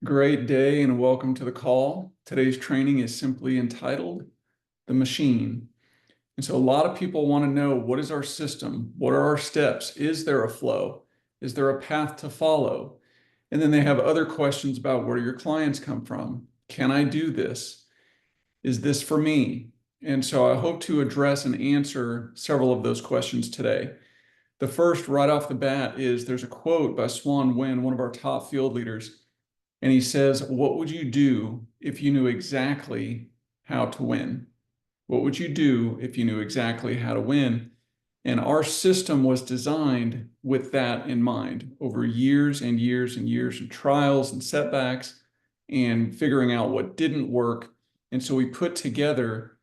Great day and welcome to the call. Today's training is simply entitled The Machine. And so a lot of people want to know, what is our system? What are our steps? Is there a flow? Is there a path to follow? And then they have other questions about, where do your clients come from? Can I do this? Is this for me? And so I hope to address and answer several of those questions today. The first, right off the bat, is there's a quote by Swan Wynn, one of our top field leaders. And he says, what would you do if you knew exactly how to win? What would you do if you knew exactly how to win? And our system was designed with that in mind over years and years and years of trials and setbacks and figuring out what didn't work. And so we put together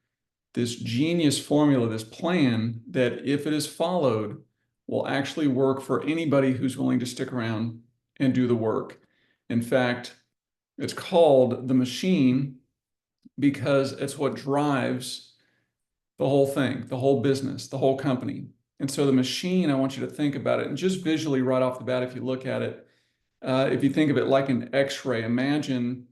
this genius formula, this plan that, if it is followed, will actually work for anybody who's willing to stick around and do the work. In fact, it's called The Machine because it's what drives the whole thing, the whole business, the whole company. And so the machine, I want you to think about it, and just visually right off the bat, if you look at it, if you think of it like an X-ray, imagine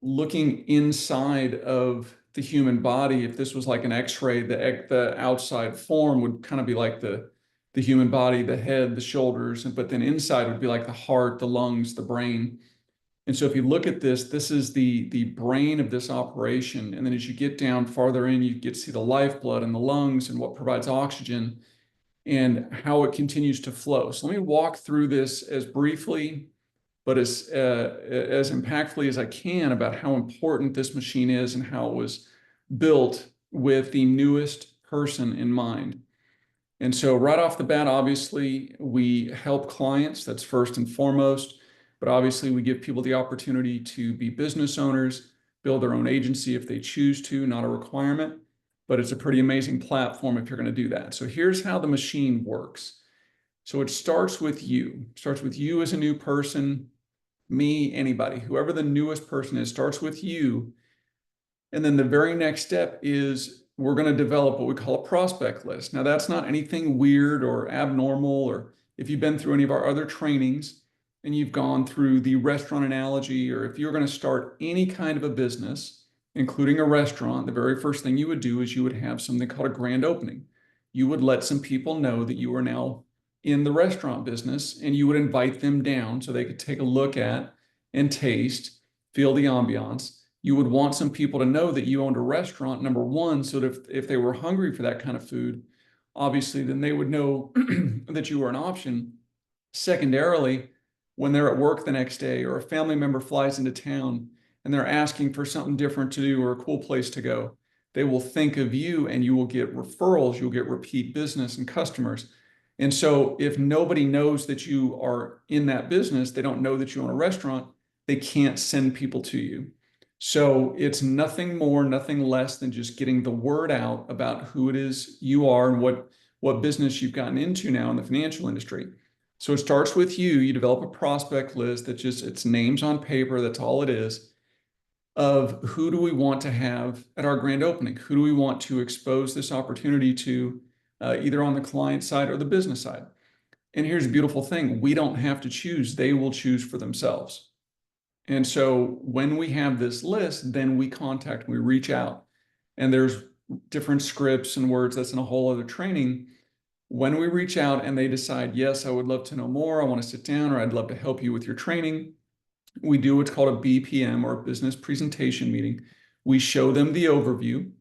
looking inside of the human body. If this was like an X-ray, the outside form would kind of be like the human body, the head, the shoulders, but then inside would be like the heart, the lungs, the brain. And so if you look at this, this is the brain of this operation. And then as you get down farther in, you get to see the lifeblood and the lungs and what provides oxygen and how it continues to flow. So let me walk through this as briefly, but as impactfully as I can, about how important this machine is and how it was built with the newest person in mind. And so right off the bat, obviously, we help clients. That's first and foremost. But obviously, we give people the opportunity to be business owners, build their own agency if they choose to, not a requirement. But it's a pretty amazing platform if you're going to do that. So here's how the machine works. So it starts with you. It starts with you as a new person, me, anybody, whoever the newest person is, starts with you. And then the very next step is, we're going to develop what we call a prospect list. Now, that's not anything weird or abnormal, or if you've been through any of our other trainings and you've gone through the restaurant analogy, or if you're going to start any kind of a business, including a restaurant, the very first thing you would do is you would have something called a grand opening. You would let some people know that you are now in the restaurant business, and you would invite them down so they could take a look at and taste, feel the ambiance. You would want some people to know that you owned a restaurant, number one, so that if they were hungry for that kind of food, obviously, then they would know that you were an option. Secondarily, when they're at work the next day, or a family member flies into town and they're asking for something different to do or a cool place to go, they will think of you, and you will get referrals, you'll get repeat business and customers. And so if nobody knows that you are in that business, they don't know that you own a restaurant, they can't send people to you. So it's nothing more, nothing less than just getting the word out about who it is you are and what business you've gotten into now in the financial industry. So it starts with you. You develop a prospect list that just, it's names on paper, that's all it is, of who do we want to have at our grand opening? Who do we want to expose this opportunity to, either on the client side or the business side? And here's a beautiful thing. We don't have to choose. They will choose for themselves. And so when we have this list, then we contact, we reach out, and there's different scripts and words. That's in a whole other training. When we reach out and they decide, yes, I would love to know more, I want to sit down, or I'd love to help you with your training, we do what's called a BPM, or a business presentation meeting. We show them the overview.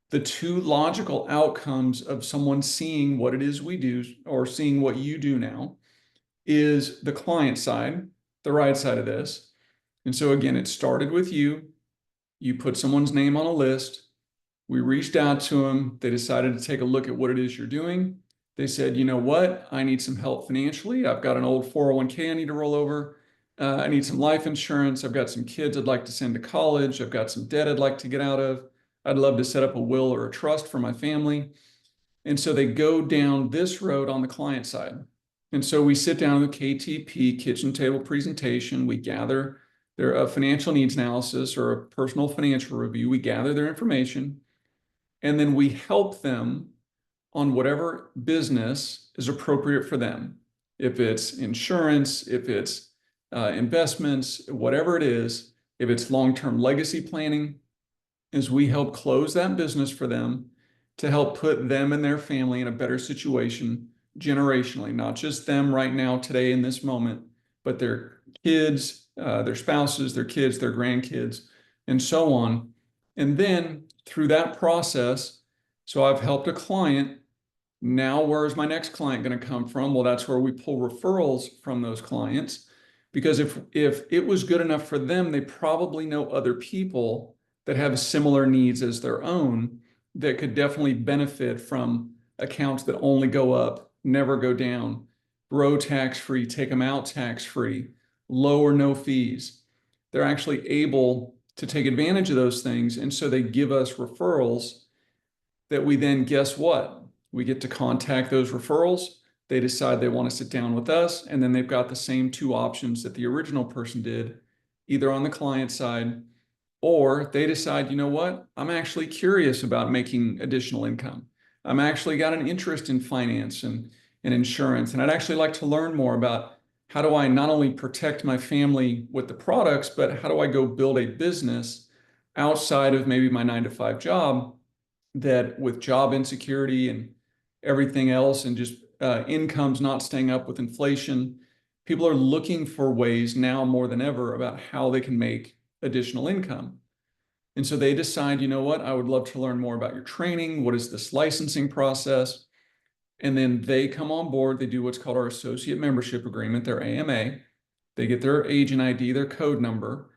The two logical outcomes of someone seeing what it is we do, or seeing what you do now, is the client side, the right side of this. And so again, it started with you. You put someone's name on a list. We reached out to them. They decided to take a look at what it is you're doing. They said, you know what? I need some help financially. I've got an old 401k I need to roll over. I need some life insurance. I've got some kids I'd like to send to college. I've got some debt I'd like to get out of. I'd love to set up a will or a trust for my family. And so they go down this road on the client side. And so we sit down in the KTP, kitchen table presentation. We gather their financial needs analysis, or a personal financial review. We gather their information, and then we help them on whatever business is appropriate for them. If it's insurance, if it's investments, whatever it is, if it's long-term legacy planning, is we help close that business for them to help put them and their family in a better situation generationally, not just them right now, today, in this moment, but their kids, their spouses, their kids, their grandkids, and so on. And then through that process, so I've helped a client. Now, where is my next client going to come from? Well, that's where we pull referrals from those clients. Because if it was good enough for them, they probably know other people that have similar needs as their own that could definitely benefit from accounts that only go up, never go down, grow tax-free, take them out tax-free, low or no fees. They're actually able to take advantage of those things. And so they give us referrals that we then, guess what? We get to contact those referrals. They decide they want to sit down with us, and then they've got the same two options that the original person did, either on the client side, or they decide, you know what, I'm actually curious about making additional income. I'm actually got an interest in finance and insurance, and I'd actually like to learn more about how do I not only protect my family with the products, but how do I go build a business outside of maybe my 9-to-5 job that, with job insecurity and everything else, and just incomes not staying up with inflation, people are looking for ways now more than ever about how they can make additional income. And so they decide, you know what, I would love to learn more about your training. What is this licensing process? And then they come on board. They do what's called our associate membership agreement, their AMA. They get their agent ID, their code number.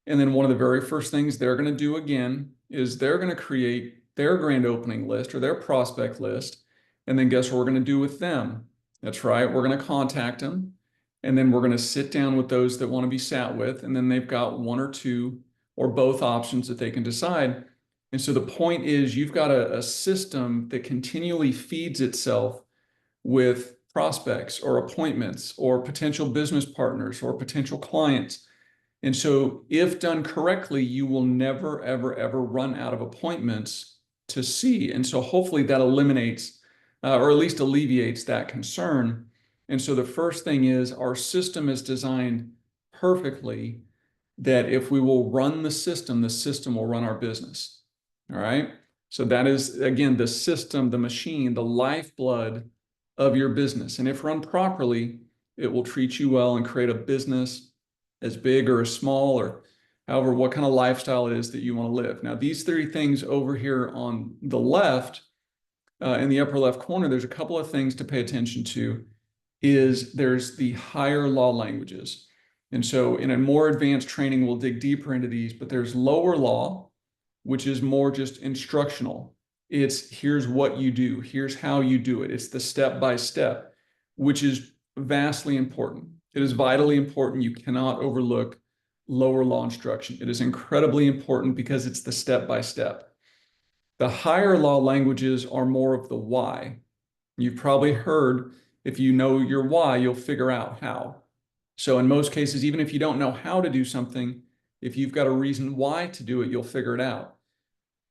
And then one of the very first things they're going to do again is they're going to create their grand opening list or their prospect list. And then guess what we're going to do with them? That's right. We're going to contact them. And then we're going to sit down with those that want to be sat with. And then they've got one or two or both options that they can decide. And so the point is, you've got a system that continually feeds itself with prospects or appointments or potential business partners or potential clients. And so if done correctly, you will never, ever, ever run out of appointments to see. And so hopefully that eliminates or at least alleviates that concern. And so the first thing is, our system is designed perfectly that if we will run the system will run our business. All right. So that is, again, the system, the machine, the lifeblood of your business. And if run properly, it will treat you well and create a business as big or as small, or however, what kind of lifestyle it is that you want to live. Now, these three things over here on the left, in the upper left corner, there's a couple of things to pay attention to. There's the higher law languages. And so in a more advanced training, we'll dig deeper into these, but there's lower law, which is more just instructional. It's here's what you do, here's how you do it. It's the step-by-step, which is vastly important. It is vitally important. You cannot overlook lower law instruction. It is incredibly important because it's the step-by-step. The higher law languages are more of the why. You've probably heard, if you know your why, you'll figure out how. So in most cases, even if you don't know how to do something, if you've got a reason why to do it, you'll figure it out.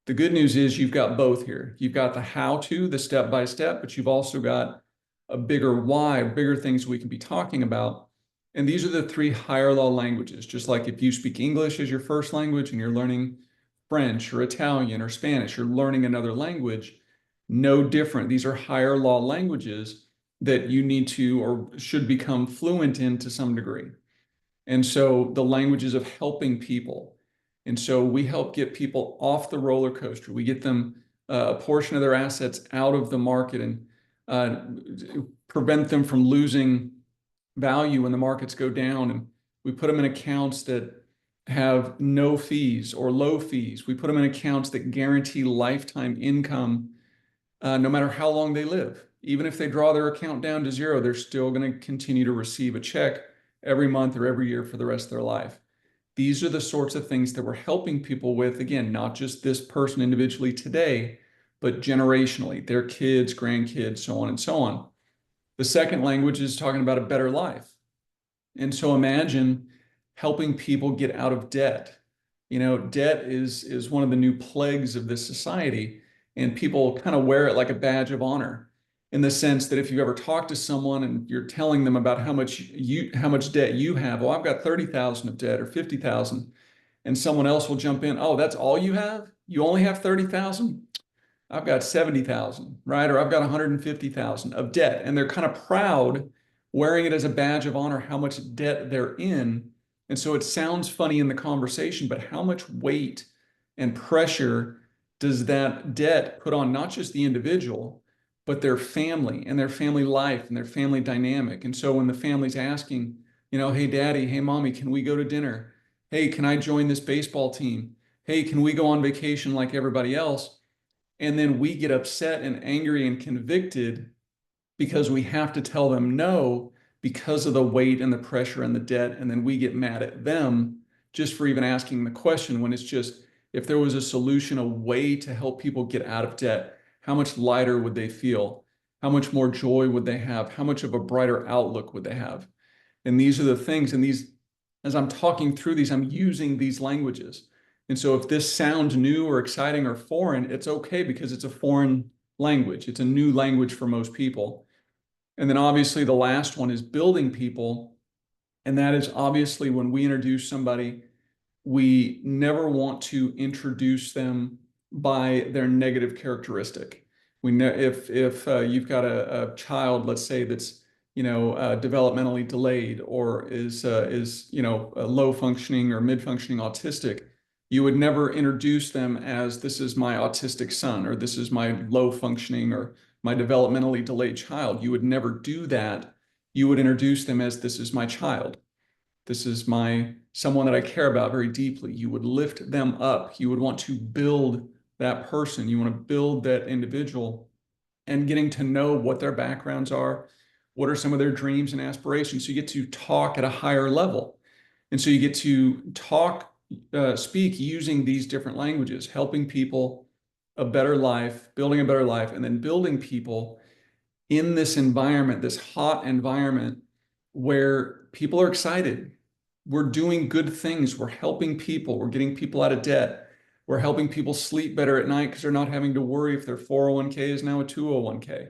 The good news is you've got both here. You've got the how-to, the step-by-step, but you've also got a bigger why, bigger things we can be talking about. And these are the three higher law languages. Just like if you speak English as your first language and you're learning French or Italian or Spanish, you're learning another language, no different. These are higher law languages that you need to or should become fluent in to some degree. And so the languages of helping people. And so we help get people off the roller coaster. We get them a portion of their assets out of the market and prevent them from losing value when the markets go down. And we put them in accounts that have no fees or low fees. We put them in accounts that guarantee lifetime income no matter how long they live. Even if they draw their account down to zero, they're still going to continue to receive a check every month or every year for the rest of their life. These are the sorts of things that we're helping people with, again, not just this person individually today, but generationally, their kids, grandkids, so on and so on. The second language is talking about a better life. And so imagine helping people get out of debt. You know, debt is one of the new plagues of this society, and people kind of wear it like a badge of honor. in the sense that if you ever talk to someone and you're telling them about how much debt you have, well, I've got 30,000 of debt or 50,000, and someone else will jump in, oh, that's all you have? You only have 30,000? I've got 70,000, right? Or I've got 150,000 of debt. And they're kind of proud, wearing it as a badge of honor, how much debt they're in. And so it sounds funny in the conversation, but how much weight and pressure does that debt put on not just the individual, but their family and their family life and their family dynamic? And so when the family's asking, hey, daddy, hey, mommy, can we go to dinner? Hey, can I join this baseball team? Hey, can we go on vacation like everybody else? And then we get upset and angry and convicted because we have to tell them no because of the weight and the pressure and the debt. And then we get mad at them just for even asking the question, when it's just, if there was a solution, a way to help people get out of debt, how much lighter would they feel? How much more joy would they have? How much of a brighter outlook would they have? And these are the things, and these, as I'm talking through these, I'm using these languages. And so if this sounds new or exciting or foreign, it's okay because it's a foreign language. It's a new language for most people. And then obviously the last one is building people. And that is obviously when we introduce somebody, we never want to introduce them by their negative characteristic. We know if you've got a child, let's say, that's developmentally delayed or is low functioning or mid functioning autistic, you would never introduce them as, this is my autistic son, or this is my low functioning or my developmentally delayed child. You would never do that. You would introduce them as, this is my child. This is someone that I care about very deeply. You would lift them up. You would want to build that person. You want to build that individual, and getting to know what their backgrounds are, what are some of their dreams and aspirations. So you get to talk at a higher level. And so you get to speak using these different languages, helping people a better life, building a better life, and then building people in this environment, this hot environment where people are excited. We're doing good things. We're helping people. We're getting people out of debt. We're helping people sleep better at night because they're not having to worry if their 401k is now a 201k.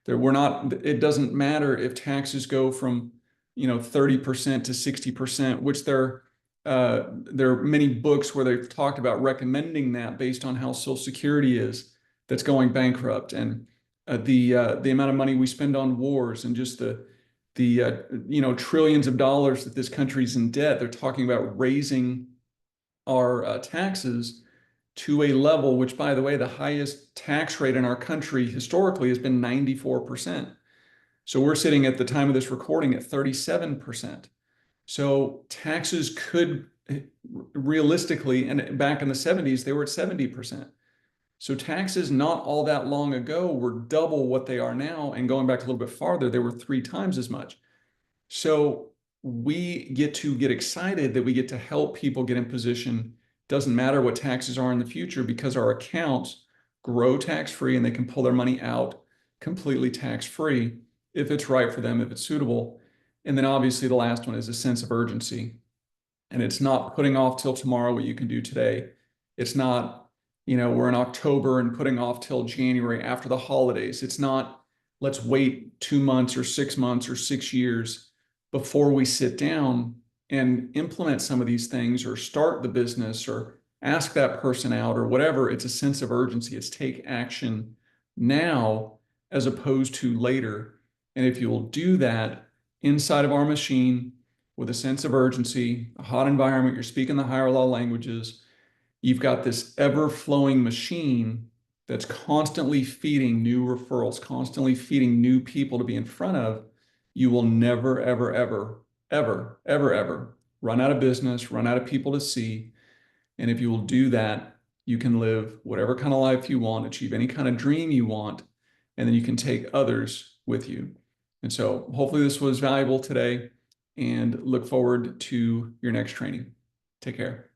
It doesn't matter if taxes go from 30% to 60%, which there are many books where they've talked about recommending that based on how Social Security is, that's going bankrupt, and the amount of money we spend on wars, and just the trillions of dollars that this country's in debt. They're talking about raising our taxes to a level, which, by the way, the highest tax rate in our country historically has been 94%. So we're sitting at the time of this recording at 37%. So taxes could realistically, and back in the 70s, they were at 70%. So taxes not all that long ago were double what they are now. And going back a little bit farther, they were 3 times as much. So we get to get excited that we get to help people get in position. Doesn't matter what taxes are in the future, because our accounts grow tax-free and they can pull their money out completely tax-free if it's right for them, if it's suitable. And then obviously the last one is a sense of urgency. And it's not putting off till tomorrow what you can do today. It's not, we're in October and putting off till January after the holidays. It's not, let's wait 2 months or 6 months or 6 years before we sit down and implement some of these things, or start the business, or ask that person out, or whatever. It's a sense of urgency. It's take action now as opposed to later. And if you will do that inside of our machine with a sense of urgency, a hot environment, you're speaking the higher law languages, you've got this ever-flowing machine that's constantly feeding new referrals, constantly feeding new people to be in front of. You will never, ever, ever, ever, ever, ever run out of business, run out of people to see. And if you will do that, you can live whatever kind of life you want, achieve any kind of dream you want, and then you can take others with you. And so hopefully this was valuable today, and look forward to your next training. Take care.